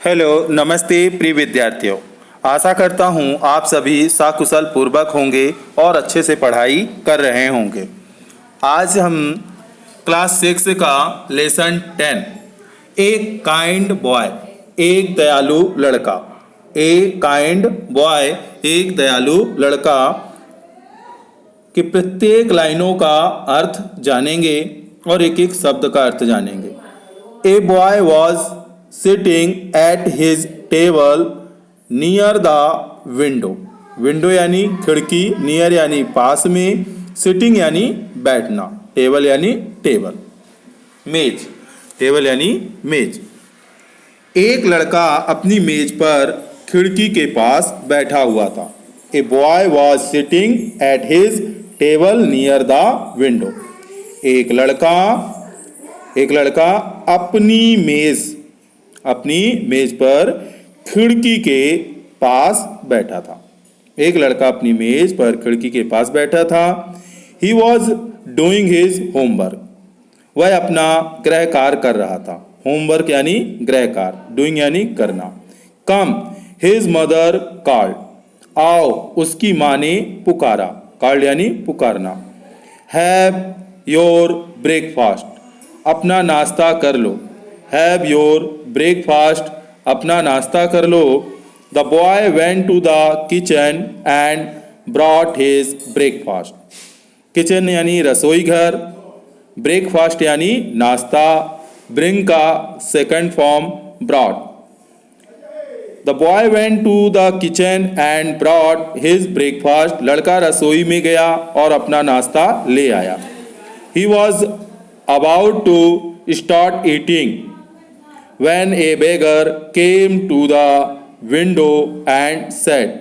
Hello, नमस्ते प्रिय विद्यार्थियों। आशा करता हूँ आप सभी सकुशल पूर्वक होंगे और अच्छे से पढ़ाई कर रहे होंगे। आज हम क्लास 6 का लेसन 10 एक काइंड बॉय, एक दयालु लड़का। एक काइंड बॉय, एक दयालु लड़का के प्रत्येक लाइनों का अर्थ जानेंगे और एक एक शब्द का अर्थ जानेंगे। A boy was sitting at his table near the window. Window यानी खिड़की, नियर यानी पास में, सिटिंग यानी बैठना, टेबल यानी टेबल, मेज, टेबल यानी मेज। एक लड़का अपनी मेज पर खिड़की के पास बैठा हुआ था। A boy was sitting at his table near the window. एक लड़का अपनी मेज पर खिड़की के पास बैठा था। एक लड़का अपनी मेज पर खिड़की के पास बैठा था। He was doing his homework. वह अपना गृह कार्य कर रहा था। होमवर्क यानी गृह कार्य, डूइंग यानी करना। कम हिज मदर कॉल्ड। आओ, उसकी माँ ने पुकारा। कॉल्ड यानी पुकारना। Have your breakfast. अपना नाश्ता कर लो। Have your breakfast. अपना नाश्ता कर लो। The boy went to the kitchen and brought his breakfast. Kitchen यानी रसोई घर, ब्रेकफास्ट यानी नाश्ता, ब्रिंग का second form brought. The boy went to the kitchen and brought his breakfast. लड़का रसोई में गया और अपना नाश्ता ले आया। He was about to start eating when a beggar came to the window and said,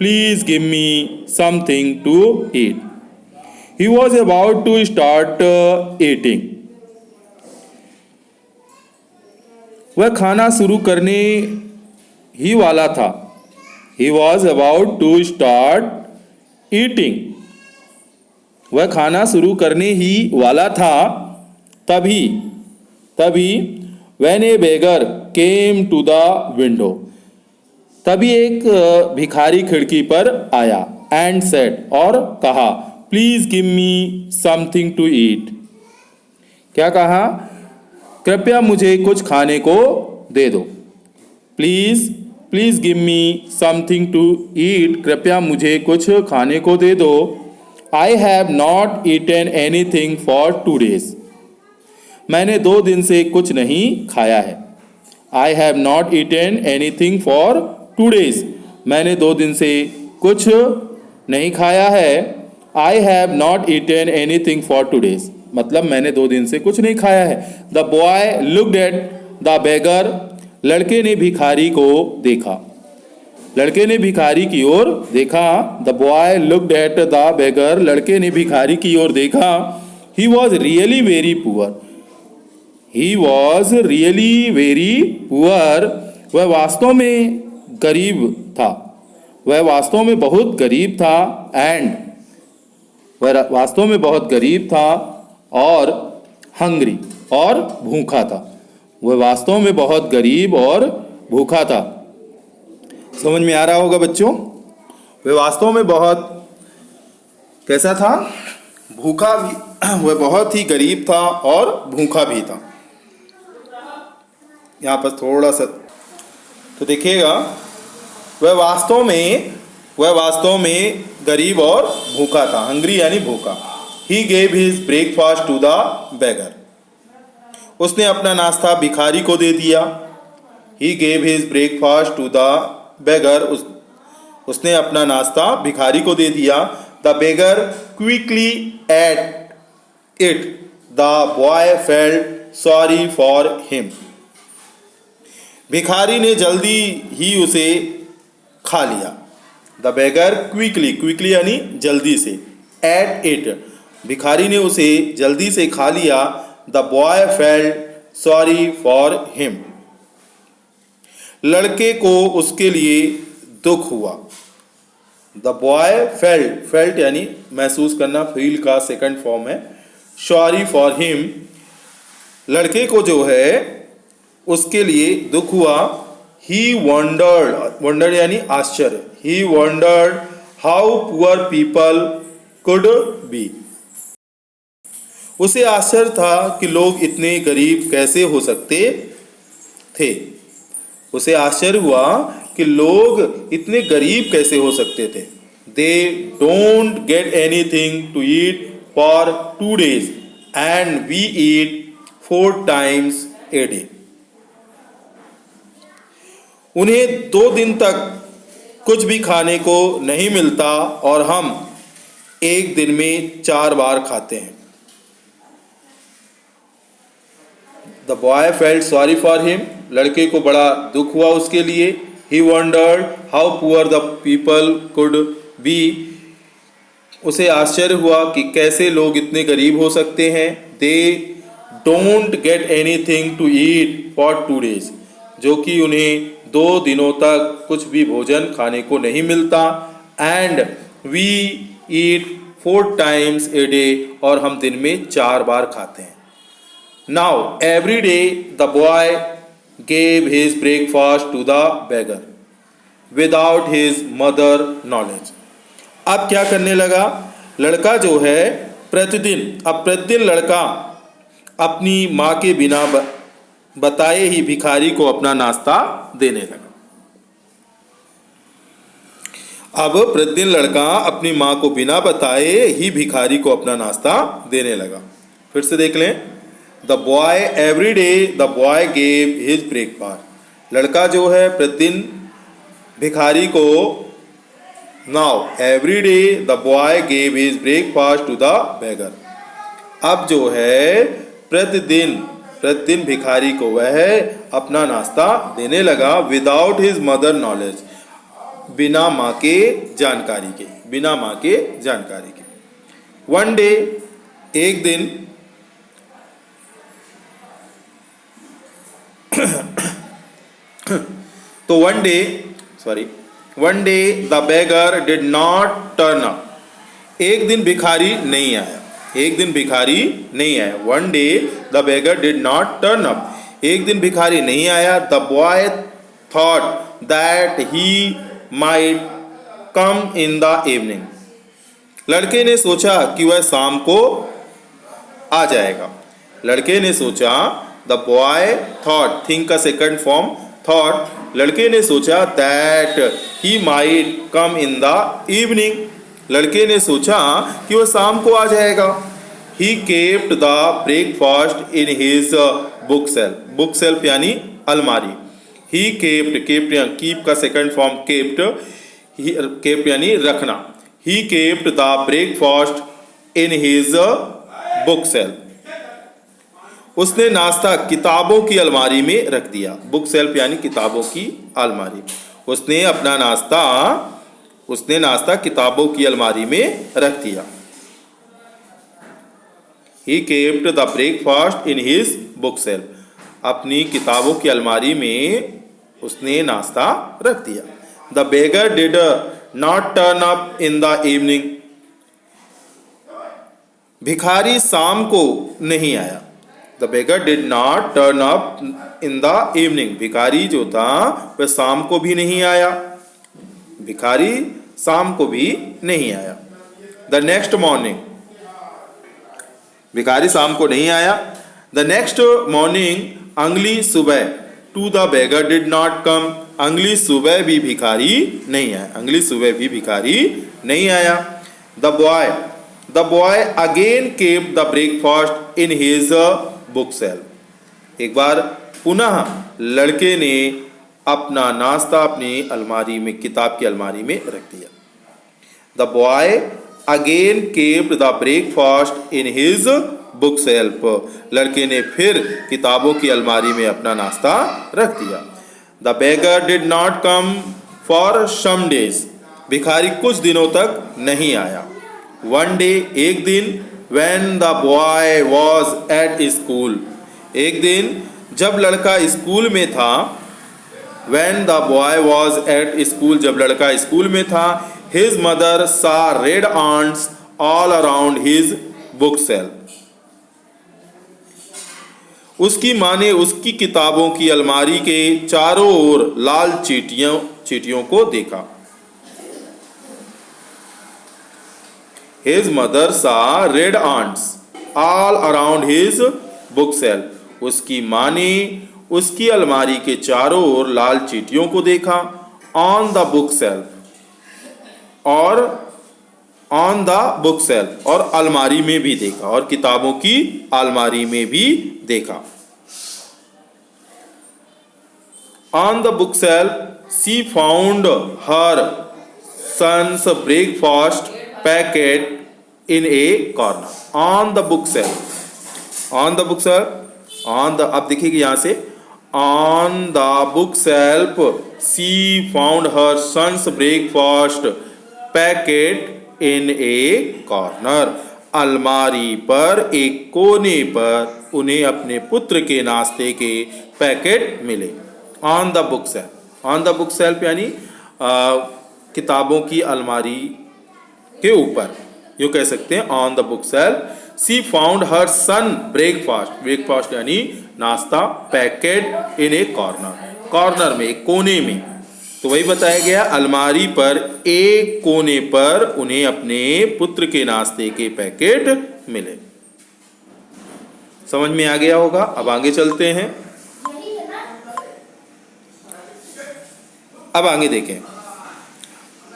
"Please give me something to eat." He was about to start eating. वह खाना शुरू करने ही वाला था। He was about to start eating. वह खाना शुरू करने ही वाला था। तभी When a beggar came to the window, तभी एक भिखारी खिड़की पर आया। And said, और कहा, Please give me something to eat. क्या कहा? कृपया मुझे कुछ खाने को दे दो। Please give me something to eat. कृपया मुझे कुछ खाने को दे दो। I have not eaten anything for 2 days. मैंने 2 दिन से कुछ नहीं खाया है। I have not eaten anything for 2 days. मैंने 2 दिन से कुछ नहीं खाया है। I have not eaten anything for 2 days. मतलब मैंने 2 दिन से कुछ नहीं खाया है। The boy looked at the beggar. लड़के ने भिखारी को देखा। लड़के ने भिखारी की ओर देखा। The boy looked at the beggar. लड़के ने भिखारी की ओर देखा। He was really very poor. He was really very poor. वह वास्तव में गरीब था। वह वास्तव में बहुत गरीब था। वह वास्तव में बहुत गरीब था और hungry और भूखा था। वह वास्तव में बहुत गरीब और भूखा था। समझ में आ रहा होगा बच्चों? वह वास्तव में बहुत कैसा था? भूखा भी। वह बहुत ही गरीब था और भूखा भी था। यहाँ पर थोड़ा सा तो देखिएगा, वह वास्तव में गरीब और भूखा था। हंग्री यानी भूखा। He gave his breakfast to the beggar. उसने अपना नाश्ता भिखारी को दे दिया। He gave his breakfast to the beggar. उसने अपना नाश्ता भिखारी को दे दिया। The beggar quickly ate it. The boy felt sorry for him. भिखारी ने जल्दी ही उसे खा लिया। द बेगर क्विकली यानी जल्दी से, एट इट, भिखारी ने उसे जल्दी से खा लिया। The boy felt sorry for him. लड़के को उसके लिए दुख हुआ। द बॉय फेल्ट यानी महसूस करना, फील का सेकंड फॉर्म है। सॉरी फॉर हिम, लड़के को जो है उसके लिए दुख हुआ। ही वंडर्ड यानी आश्चर्य, he wondered how poor people could be. उसे आश्चर्य था कि लोग इतने गरीब कैसे हो सकते थे। उसे आश्चर्य हुआ कि लोग इतने गरीब कैसे हो सकते थे। They don't get anything to eat for 2 days and we eat 4 times a day। उन्हें 2 दिन तक कुछ भी खाने को नहीं मिलता और हम एक दिन में 4 बार खाते हैं। The boy felt sorry for him, लड़के को बड़ा दुख हुआ उसके लिए। He wondered how poor the people could be, उसे आश्चर्य हुआ कि कैसे लोग इतने गरीब हो सकते हैं। They don't get anything to eat for 2 days, जो कि उन्हें 2 दिनों तक कुछ भी भोजन खाने को नहीं मिलता। And we eat 4 times a day, और हम दिन में 4 बार खाते हैं। Now every day the boy gave his breakfast to the beggar without his mother knowledge. अब क्या करने लगा, लड़का जो है प्रतिदिन लड़का अपनी माँ के बिना बताए ही भिखारी को अपना नाश्ता देने लगा। अब प्रतिदिन लड़का अपनी माँ को बिना बताए ही भिखारी को अपना नाश्ता देने लगा। फिर से देख लें, the boy every day the boy gave his breakfast, लड़का जो है प्रतिदिन भिखारी को, now every day the boy gave his breakfast to the beggar। अब जो है प्रतिदिन भिखारी को वह अपना नाश्ता देने लगा विदाउट हिज मदर नॉलेज, बिना माँ के जानकारी के। वन डे, एक दिन, तो one day the beggar did not turn up, एक दिन भिखारी नहीं आया। One day the beggar did not turn up, एक दिन भिखारी नहीं आया। The boy thought that he might come in the evening, लड़के ने सोचा कि वह शाम को आ जाएगा। द बॉय थॉट, थिंक का सेकंड फॉर्म थॉट, लड़के ने सोचा that he might come in the evening, लड़के ने सोचा कि वह शाम को आ जाएगा। He kept the breakfast in his book shelf यानी अलमारी। ही केप्ट कीप का सेकंड फॉर्म केप्ट यानी रखना। He kept the breakfast in his book shelf, उसने नाश्ता किताबों की अलमारी में रख दिया। बुक सेल्फ यानी किताबों की अलमारी। उसने नाश्ता किताबों की अलमारी में रख दिया। He kept the breakfast in his book shelf, अपनी किताबों की अलमारी में उसने नाश्ता रख दिया। The beggar did not turn up in the evening, भिखारी शाम को नहीं आया। The beggar did not turn up in the evening, भिखारी जो था वह शाम को भी नहीं आया। The next morning, भिखारी शाम को नहीं आया। The next morning, अगली सुबह, to the beggar did not come, अगली सुबह भी भिखारी नहीं आया। The boy again kept the breakfast in his book shelf, एक बार पुनः लड़के ने अपना नाश्ता अपनी अलमारी में, किताब की अलमारी में रख दिया। The boy again kept the breakfast in his book shelf, लड़के ने फिर किताबों की अलमारी में अपना नाश्ता रख दिया। The beggar did not come for some days, भिखारी कुछ दिनों तक नहीं आया। One day, एक दिन, when the boy was at school, एक दिन जब लड़का स्कूल में था। When the boy was at school, जब लड़का स्कूल में था, his mother saw red ants all around his book shelf, उसकी माँ ने उसकी किताबों की अलमारी के चारों ओर लाल चींटियों को देखा। His mother saw red ants all around his bookshelf. उसकी माँ ने उसकी अलमारी के चारों ओर लाल चींटियों को देखा। On the bookshelf और on the bookshelf और अलमारी में भी देखा और किताबों की अलमारी में भी देखा। On the bookshelf she found her son's breakfast packet in a corner. On the bookshelf, on the bookshelf, on the, अब देखिए यहाँ से on the bookshelf she found her son's breakfast packet in a corner. अलमारी पर एक कोने पर उन्हें अपने पुत्र के नाश्ते के पैकेट मिले। On the book shelf, on the book shelf यानी किताबों की अलमारी के ऊपर, यूँ कह सकते हैं on the bookshelf. She found her son breakfast, breakfast यानी नाश्ता, packet in a corner, corner में, एक कोने में। तो वही बताया गया, अलमारी पर एक कोने पर उन्हें अपने पुत्र के नाश्ते के पैकेट मिले। समझ में आ गया होगा। अब आगे चलते हैं। अब आगे देखें,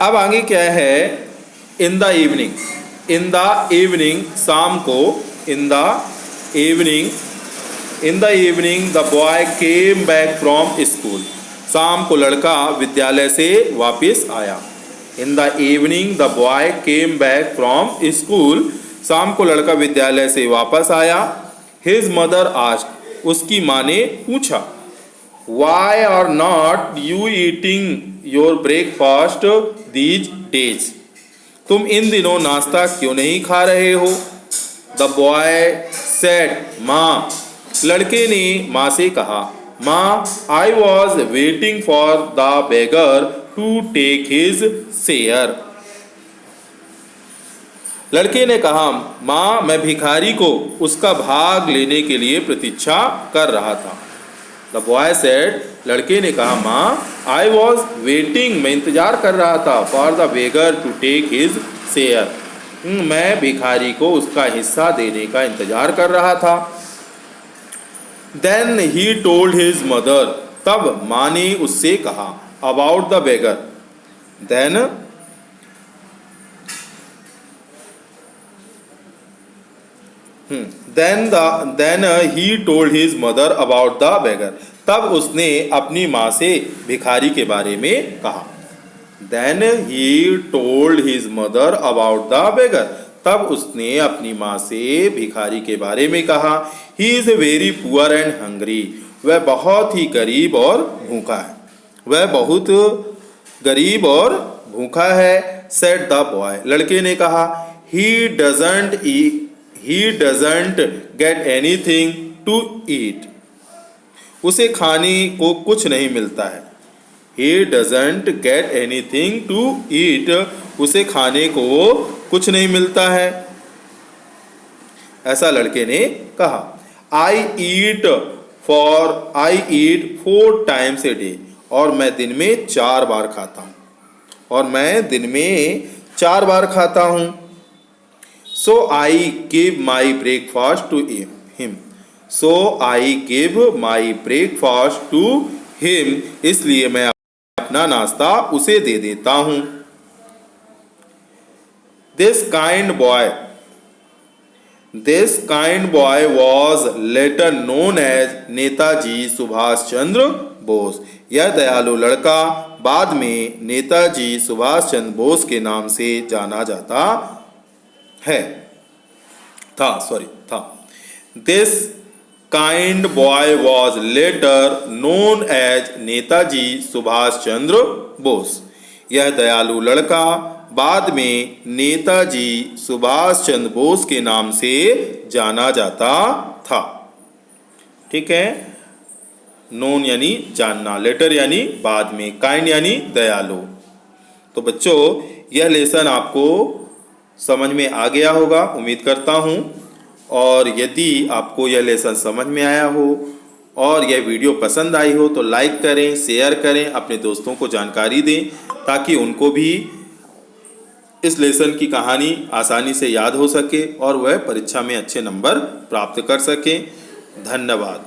अब आगे क्या है। In the evening, in the evening, शाम को, in the evening, in the evening the boy came back from school. शाम को लड़का विद्यालय से वापस आया। In the evening the boy came back from school. शाम को लड़का विद्यालय से वापस आया। हिज मदर आस्क्ड, उसकी माँ ने पूछा, why are not you eating your breakfast these days. तुम इन दिनों नाश्ता क्यों नहीं खा रहे हो। द बॉय सेड, माँ, लड़के ने माँ से कहा, माँ, I was waiting for the beggar to take his share. लड़के ने कहा, माँ, मैं भिखारी को उसका भाग लेने के लिए प्रतीक्षा कर रहा था। द बॉय सेड, लड़के ने कहा, माँ, आई वॉज वेटिंग, मैं इंतजार कर रहा था, for the beggar to take his share, मैं भिखारी को उसका हिस्सा देने का इंतजार कर रहा था। Then he told his mother, तब माँ ने उससे कहा, about the beggar. Then he told his mother about the beggar, तब उसने अपनी माँ से भिखारी के बारे में कहा। Then he told his mother about the beggar, तब उसने अपनी माँ से भिखारी के बारे में कहा। He is very poor and hungry, वह बहुत ही गरीब और भूखा है, वह बहुत गरीब और भूखा है। सेड द बॉय, लड़के ने कहा, he doesn't get anything to eat, उसे खाने को कुछ नहीं मिलता है। He doesn't get anything to eat, उसे खाने को कुछ नहीं मिलता है, ऐसा लड़के ने कहा। I eat 4 times a day, और मैं दिन में 4 बार खाता हूँ, और मैं दिन में 4 बार खाता हूँ। So I give my breakfast to him, so I give my breakfast to him, इसलिए मैं अपना नाश्ता उसे दे देता हूँ। This kind boy was later known as Netaji Subhash Chandra Bose. यह दयालु लड़का बाद में नेताजी सुभाष चंद्र बोस के नाम से जाना जाता है, था। This kind boy was later known as Netaji Subhash Chandra Bose. यह दयालु लड़का बाद में नेताजी सुभाष चंद्र बोस के नाम से जाना जाता था। ठीक है, नोन यानी जानना, लेटर यानी बाद में, काइंड यानी दयालु। तो बच्चों, यह लेसन आपको समझ में आ गया होगा, उम्मीद करता हूँ। और यदि आपको यह लेसन समझ में आया हो और यह वीडियो पसंद आई हो तो लाइक करें, शेयर करें, अपने दोस्तों को जानकारी दें ताकि उनको भी इस लेसन की कहानी आसानी से याद हो सके और वह परीक्षा में अच्छे नंबर प्राप्त कर सकें। धन्यवाद।